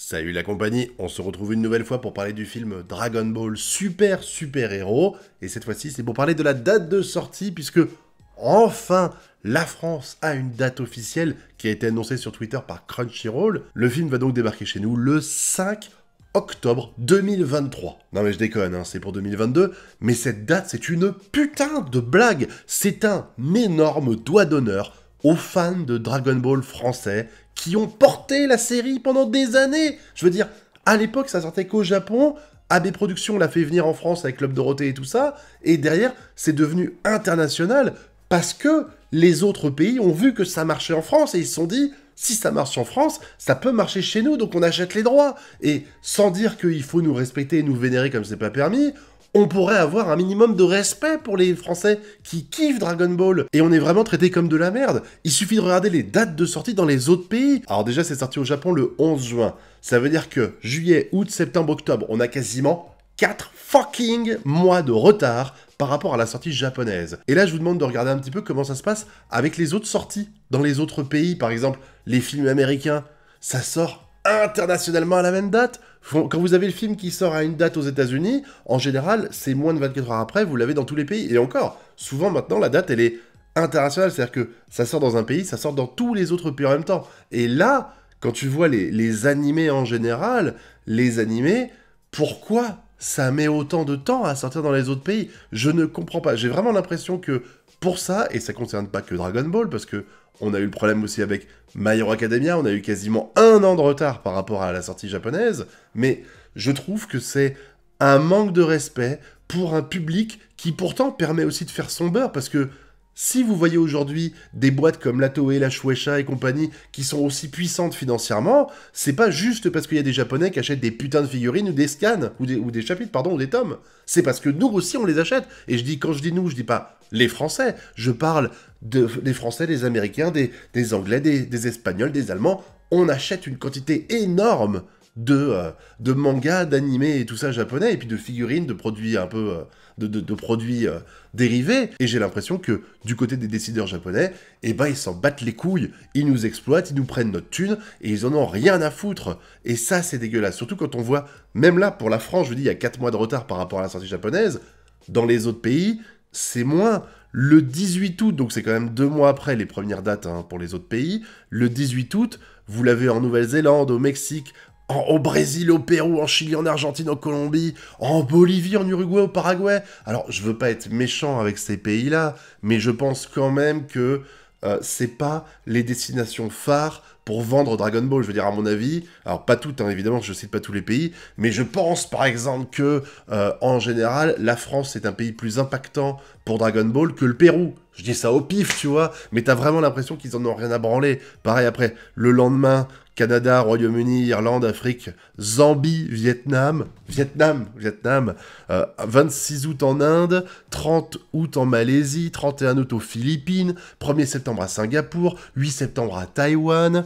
Salut la compagnie, on se retrouve une nouvelle fois pour parler du film Dragon Ball Super Héros, et cette fois-ci c'est pour parler de la date de sortie, puisque enfin la France a une date officielle qui a été annoncée sur Twitter par Crunchyroll. Le film va donc débarquer chez nous le 5 octobre 2023. Non mais je déconne, hein, c'est pour 2022, mais cette date c'est une putain de blague, c'est un énorme doigt d'honneur aux fans de Dragon Ball français qui ont porté la série pendant des années. Je veux dire, à l'époque, ça sortait qu'au Japon, AB Productions l'a fait venir en France avec Club Dorothée et tout ça, et derrière, c'est devenu international parce que les autres pays ont vu que ça marchait en France et ils se sont dit, si ça marche en France, ça peut marcher chez nous, donc on achète les droits. Et sans dire qu'il faut nous respecter et nous vénérer comme c'est pas permis, on pourrait avoir un minimum de respect pour les Français qui kiffent Dragon Ball. Et on est vraiment traité comme de la merde. Il suffit de regarder les dates de sortie dans les autres pays. Alors déjà, c'est sorti au Japon le 11 juin. Ça veut dire que juillet, août, septembre, octobre, on a quasiment 4 fucking mois de retard par rapport à la sortie japonaise. Et là, je vous demande de regarder un petit peu comment ça se passe avec les autres sorties dans les autres pays. Par exemple, les films américains, ça sort internationalement à la même date. Quand vous avez le film qui sort à une date aux États-Unis, en général, c'est moins de 24 heures après, vous l'avez dans tous les pays. Et encore, souvent maintenant, la date, elle est internationale. C'est-à-dire que ça sort dans un pays, ça sort dans tous les autres pays en même temps. Et là, quand tu vois les animés en général, les animés, pourquoi ça met autant de temps à sortir dans les autres pays? Je ne comprends pas. J'ai vraiment l'impression que pour ça, et ça concerne pas que Dragon Ball, parce que on a eu le problème aussi avec My Hero Academia, on a eu quasiment 1 an de retard par rapport à la sortie japonaise, mais je trouve que c'est un manque de respect pour un public qui pourtant permet aussi de faire son beurre, parce que si vous voyez aujourd'hui des boîtes comme la Toei, la Shueisha et compagnie qui sont aussi puissantes financièrement, c'est pas juste parce qu'il y a des Japonais qui achètent des putains de figurines ou des scans, ou des chapitres, pardon, ou des tomes. C'est parce que nous aussi on les achète. Et quand je dis nous, je dis pas les Français, je parle des Français, des Américains, des Anglais, des Espagnols, des Allemands. On achète une quantité énorme de mangas, d'animés et tout ça japonais, et puis de figurines, de produits un peu... de produits dérivés, et j'ai l'impression que du côté des décideurs japonais, eh ben ils s'en battent les couilles, ils nous exploitent, ils nous prennent notre thune, et ils en ont rien à foutre, et ça c'est dégueulasse, surtout quand on voit, même là pour la France, je vous dis, il y a 4 mois de retard par rapport à la sortie japonaise, dans les autres pays, c'est moins. Le 18 août, donc c'est quand même 2 mois après les premières dates hein, pour les autres pays, le 18 août, vous l'avez en Nouvelle-Zélande, au Mexique, au Brésil, au Pérou, en Chili, en Argentine, en Colombie, en Bolivie, en Uruguay, au Paraguay. Alors, je veux pas être méchant avec ces pays-là, mais je pense quand même que c'est pas les destinations phares pour vendre Dragon Ball. Je veux dire, à mon avis, alors pas toutes, hein, évidemment, je cite pas tous les pays, mais je pense par exemple que, en général, la France est un pays plus impactant pour Dragon Ball que le Pérou. Je dis ça au pif, tu vois, mais t'as vraiment l'impression qu'ils en ont rien à branler. Pareil après, le lendemain, Canada, Royaume-Uni, Irlande, Afrique, Zambie, Vietnam, 26 août en Inde, 30 août en Malaisie, 31 août aux Philippines, 1er septembre à Singapour, 8 septembre à Taïwan,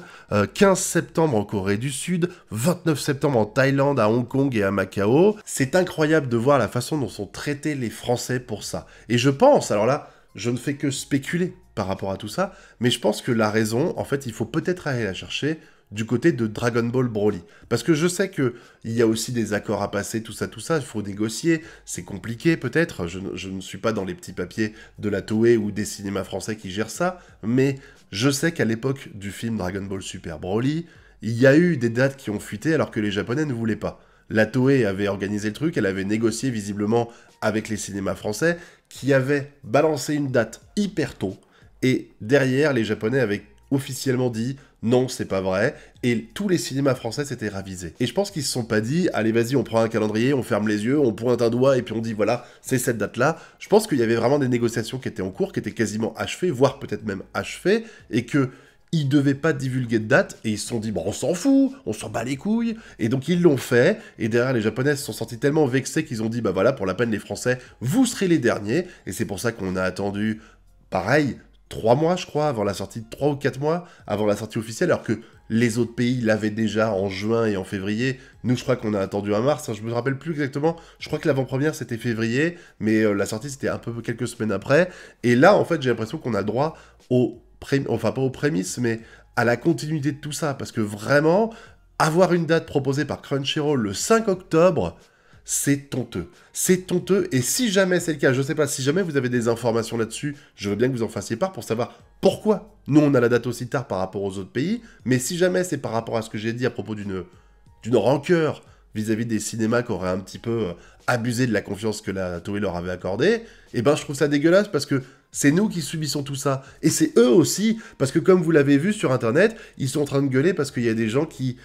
15 septembre en Corée du Sud, 29 septembre en Thaïlande, à Hong Kong et à Macao. C'est incroyable de voir la façon dont sont traités les Français pour ça. Et je pense, alors là, je ne fais que spéculer par rapport à tout ça, mais je pense que la raison, en fait, il faut peut-être aller la chercher du côté de Dragon Ball Broly. Parce que je sais qu'il y a aussi des accords à passer, tout ça, il faut négocier, c'est compliqué peut-être, je ne suis pas dans les petits papiers de la Toei ou des cinémas français qui gèrent ça, mais je sais qu'à l'époque du film Dragon Ball Super Broly, il y a eu des dates qui ont fuité alors que les Japonais ne voulaient pas. La Toei avait organisé le truc, elle avait négocié visiblement avec les cinémas français, qui avaient balancé une date hyper tôt, et derrière, les Japonais avaient officiellement dit non, c'est pas vrai, et tous les cinémas français s'étaient ravisés. Et je pense qu'ils se sont pas dit, allez vas-y, on prend un calendrier, on ferme les yeux, on pointe un doigt, et puis on dit voilà, c'est cette date-là. Je pense qu'il y avait vraiment des négociations qui étaient en cours, qui étaient quasiment achevées, voire peut-être même achevées, et que ils devaient pas divulguer de date, et ils se sont dit, bon, on s'en fout, on s'en bat les couilles, et donc ils l'ont fait, et derrière, les Japonais se sont sentis tellement vexés qu'ils ont dit, bah voilà, pour la peine, les Français, vous serez les derniers, et c'est pour ça qu'on a attendu, pareil, 3 mois, je crois, avant la sortie, 3 ou 4 mois, avant la sortie officielle, alors que les autres pays l'avaient déjà en juin et en février. Nous, je crois qu'on a attendu en mars, hein, je me rappelle plus exactement, je crois que l'avant-première, c'était février, mais la sortie, c'était un peu quelques semaines après, et là, en fait, j'ai l'impression qu'on a droit enfin pas aux prémices, mais à la continuité de tout ça, parce que vraiment, avoir une date proposée par Crunchyroll le 5 octobre, c'est tonteux. C'est tonteux, et si jamais c'est le cas, je sais pas, si jamais vous avez des informations là-dessus, je veux bien que vous en fassiez part pour savoir pourquoi nous on a la date aussi tard par rapport aux autres pays, mais si jamais c'est par rapport à ce que j'ai dit à propos d'une rancœur vis-à-vis des cinémas qui auraient un petit peu abusé de la confiance que la Toei leur avait accordée, eh ben je trouve ça dégueulasse parce que c'est nous qui subissons tout ça. Et c'est eux aussi, parce que comme vous l'avez vu sur Internet, ils sont en train de gueuler parce qu'il y a des gens qui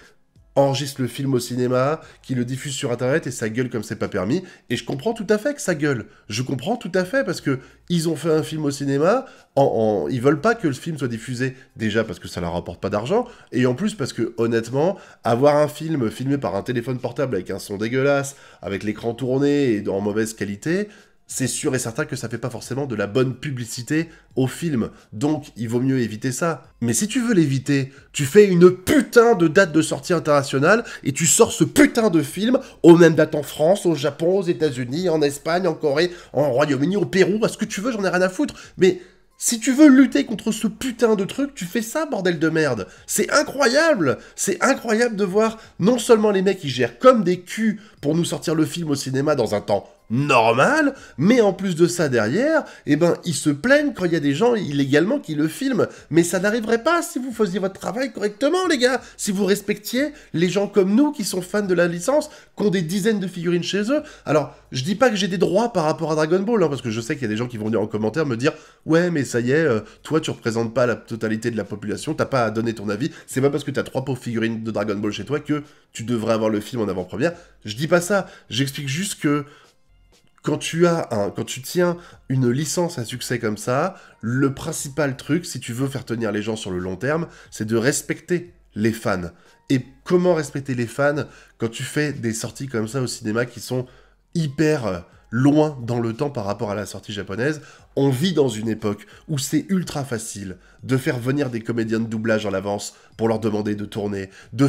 enregistrent le film au cinéma, qui le diffusent sur Internet et ça gueule comme c'est pas permis. Et je comprends tout à fait que ça gueule. Je comprends tout à fait parce que ils ont fait un film au cinéma, ils veulent pas que le film soit diffusé, déjà parce que ça leur rapporte pas d'argent, et en plus parce que honnêtement, avoir un film filmé par un téléphone portable avec un son dégueulasse, avec l'écran tourné et en mauvaise qualité, c'est sûr et certain que ça fait pas forcément de la bonne publicité au film. Donc, il vaut mieux éviter ça. Mais si tu veux l'éviter, tu fais une putain de date de sortie internationale et tu sors ce putain de film aux mêmes dates en France, au Japon, aux États-Unis, en Espagne, en Corée, en Royaume-Uni, au Pérou, à ce que tu veux, j'en ai rien à foutre. Mais si tu veux lutter contre ce putain de truc, tu fais ça, bordel de merde. C'est incroyable. C'est incroyable de voir non seulement les mecs qui gèrent comme des culs pour nous sortir le film au cinéma dans un temps normal, mais en plus de ça derrière, eh ben, ils se plaignent quand il y a des gens illégalement qui le filment. Mais ça n'arriverait pas si vous faisiez votre travail correctement, les gars. Si vous respectiez les gens comme nous qui sont fans de la licence, qui ont des dizaines de figurines chez eux. Alors, je dis pas que j'ai des droits par rapport à Dragon Ball, hein, parce que je sais qu'il y a des gens qui vont venir en commentaire me dire « Ouais, mais ça y est, toi, tu représentes pas la totalité de la population, t'as pas à donner ton avis. C'est pas parce que t'as 3 pauvres figurines de Dragon Ball chez toi que tu devrais avoir le film en avant-première. » Je dis pas ça. J'explique juste que quand tu tiens une licence à succès comme ça, le principal truc, si tu veux faire tenir les gens sur le long terme, c'est de respecter les fans. Et comment respecter les fans quand tu fais des sorties comme ça au cinéma qui sont hyper loin dans le temps par rapport à la sortie japonaise? On vit dans une époque où c'est ultra facile de faire venir des comédiens de doublage en avance pour leur demander de tourner, de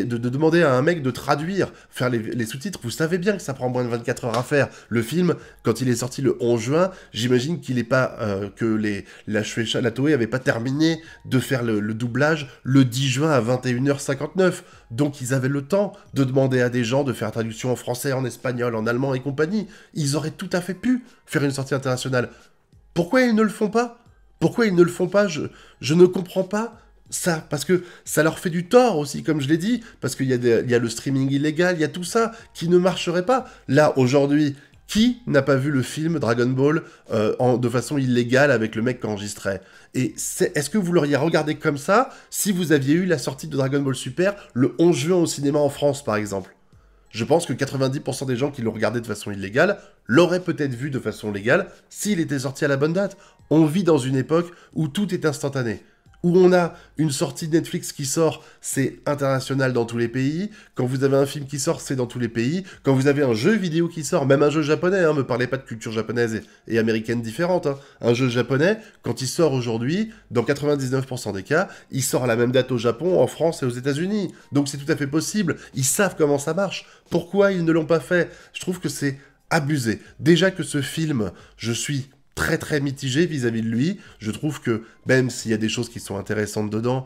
demander à un mec de traduire, faire les sous-titres. Vous savez bien que ça prend moins de 24 heures à faire. Le film, quand il est sorti le 11 juin, j'imagine qu'il n'est pas que la Toei avait pas terminé de faire le doublage le 10 juin à 21h59. Donc ils avaient le temps de demander à des gens de faire la traduction en français, en espagnol, en allemand et compagnie. Ils auraient tout à fait pu faire une sortie internationale. Pourquoi ils ne le font pas? Pourquoi ils ne le font pas? Je ne comprends pas ça, parce que ça leur fait du tort aussi, comme je l'ai dit, parce qu'il y a le streaming illégal, il y a tout ça qui ne marcherait pas. Là, aujourd'hui, qui n'a pas vu le film Dragon Ball de façon illégale avec le mec qui enregistrait? Et est-ce que vous l'auriez regardé comme ça si vous aviez eu la sortie de Dragon Ball Super le 11 juin au cinéma en France, par exemple? Je pense que 90% des gens qui l'ont regardé de façon illégale l'auraient peut-être vu de façon légale s'il était sorti à la bonne date. On vit dans une époque où tout est instantané. Où on a une sortie de Netflix qui sort, c'est international dans tous les pays. Quand vous avez un film qui sort, c'est dans tous les pays. Quand vous avez un jeu vidéo qui sort, même un jeu japonais, hein, me parlez pas de culture japonaise et américaine différente. Hein. Un jeu japonais, quand il sort aujourd'hui, dans 99% des cas, il sort à la même date au Japon, en France et aux États-Unis. Donc c'est tout à fait possible. Ils savent comment ça marche. Pourquoi ils ne l'ont pas fait? Je trouve que c'est abusé. Déjà que ce film, je suis très mitigé vis-à-vis de lui. Je trouve que même s'il y a des choses qui sont intéressantes dedans,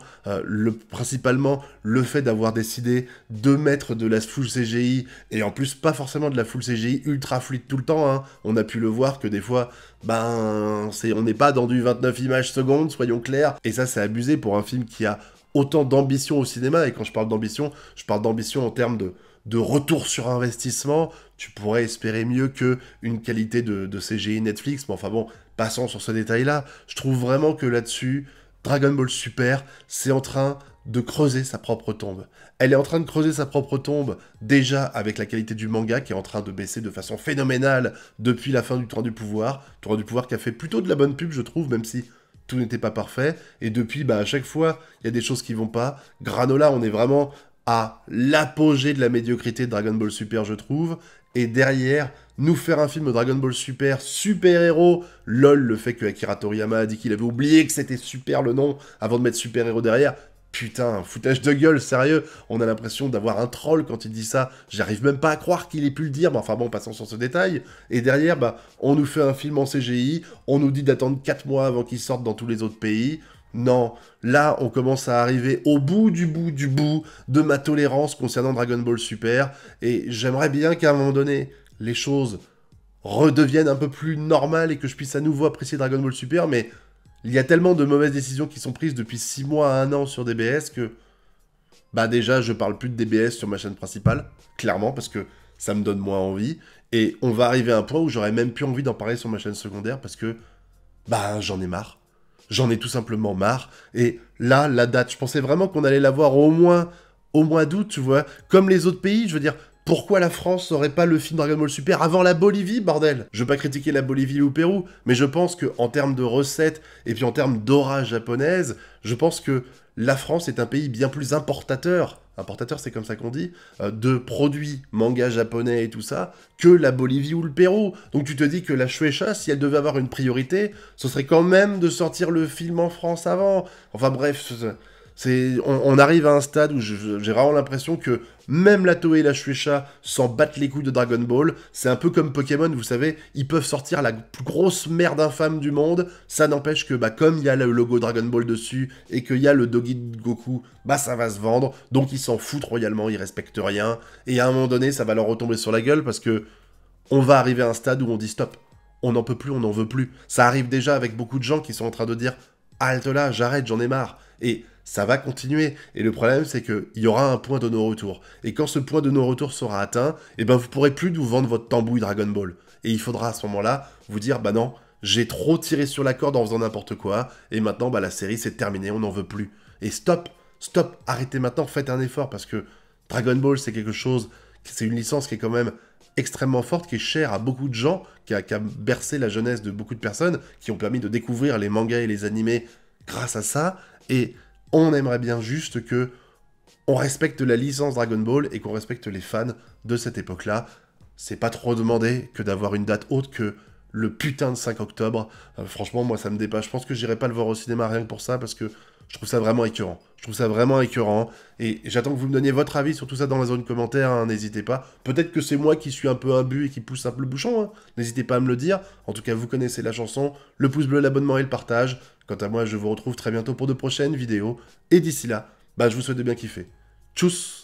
principalement le fait d'avoir décidé de mettre de la full CGI, et en plus pas forcément de la full CGI ultra fluide tout le temps, hein. On a pu le voir que des fois, on n'est pas dans du 29 images secondes, soyons clairs, et ça c'est abusé pour un film qui a autant d'ambition au cinéma, et quand je parle d'ambition en termes de retour sur investissement. Tu pourrais espérer mieux que une qualité de CGI Netflix, mais enfin bon, passons sur ce détail-là. Je trouve vraiment que là-dessus, Dragon Ball Super, c'est en train de creuser sa propre tombe. Elle est en train de creuser sa propre tombe, déjà avec la qualité du manga, qui est en train de baisser de façon phénoménale depuis la fin du Tournoi du Pouvoir. Tournoi du Pouvoir qui a fait plutôt de la bonne pub, je trouve, même si tout n'était pas parfait. Et depuis, à chaque fois, il y a des choses qui vont pas. Granola, on est vraiment à l'apogée de la médiocrité de Dragon Ball Super, je trouve. Et derrière, nous faire un film de Dragon Ball Super, super-héros, lol, le fait que Akira Toriyama a dit qu'il avait oublié que c'était super le nom avant de mettre super-héros derrière. Putain, foutage de gueule, sérieux. On a l'impression d'avoir un troll quand il dit ça. J'arrive même pas à croire qu'il ait pu le dire, mais enfin bon, passons sur ce détail. Et derrière, on nous fait un film en CGI, on nous dit d'attendre 4 mois avant qu'il sorte dans tous les autres pays. Non, là, on commence à arriver au bout du bout de ma tolérance concernant Dragon Ball Super, et j'aimerais bien qu'à un moment donné, les choses redeviennent un peu plus normales et que je puisse à nouveau apprécier Dragon Ball Super, mais il y a tellement de mauvaises décisions qui sont prises depuis 6 mois à 1 an sur DBS que... Bah déjà, je parle plus de DBS sur ma chaîne principale, clairement, parce que ça me donne moins envie, et on va arriver à un point où j'aurais même plus envie d'en parler sur ma chaîne secondaire, parce que, bah, j'en ai marre. J'en ai tout simplement marre. Et là, la date, je pensais vraiment qu'on allait l'avoir au moins au mois d'août, tu vois. Comme les autres pays, je veux dire, pourquoi la France n'aurait pas le film Dragon Ball Super avant la Bolivie, bordel? Je veux pas critiquer la Bolivie ou le Pérou, mais je pense que en termes de recettes et puis en termes d'aura japonaise, je pense que la France est un pays bien plus importateur c'est comme ça qu'on dit, de produits manga japonais et tout ça, que la Bolivie ou le Pérou. Donc tu te dis que la Shueisha, si elle devait avoir une priorité, ce serait quand même de sortir le film en France avant. Enfin bref, on arrive à un stade où j'ai vraiment l'impression que même la Toei et la Shueisha s'en battent les couilles de Dragon Ball. C'est un peu comme Pokémon, vous savez, ils peuvent sortir la plus grosse merde infâme du monde. Ça n'empêche que, bah, comme il y a le logo Dragon Ball dessus et qu'il y a le Dogi de Goku, bah ça va se vendre. Donc ils s'en foutent royalement, ils respectent rien. Et à un moment donné, ça va leur retomber sur la gueule parce que on va arriver à un stade où on dit stop. On n'en peut plus, on n'en veut plus. Ça arrive déjà avec beaucoup de gens qui sont en train de dire halte là, j'arrête, j'en ai marre. Et ça va continuer. Et le problème, c'est qu'il y aura un point de non-retour. Et quand ce point de non-retour sera atteint, eh ben vous pourrez plus nous vendre votre tambouille Dragon Ball. Et il faudra à ce moment-là vous dire, bah non, j'ai trop tiré sur la corde en faisant n'importe quoi, et maintenant, bah la série, c'est terminé, on n'en veut plus. Et stop, stop, arrêtez maintenant, faites un effort, parce que Dragon Ball, c'est quelque chose, c'est une licence qui est quand même extrêmement forte, qui est chère à beaucoup de gens, qui a bercé la jeunesse de beaucoup de personnes, qui ont permis de découvrir les mangas et les animés grâce à ça, et on aimerait bien juste que on respecte la licence Dragon Ball et qu'on respecte les fans de cette époque-là. C'est pas trop demandé que d'avoir une date autre que le putain de 5 octobre. Franchement, moi, ça me dépasse. Je pense que j'irai pas le voir au cinéma rien que pour ça, parce que je trouve ça vraiment écœurant. Je trouve ça vraiment écœurant. Et j'attends que vous me donniez votre avis sur tout ça dans la zone commentaire, hein, n'hésitez pas. Peut-être que c'est moi qui suis un peu imbu et qui pousse un peu le bouchon, hein. N'hésitez pas à me le dire. En tout cas, vous connaissez la chanson. Le pouce bleu, l'abonnement et le partage. Quant à moi, je vous retrouve très bientôt pour de prochaines vidéos. Et d'ici là, bah, je vous souhaite de bien kiffer. Tchuss!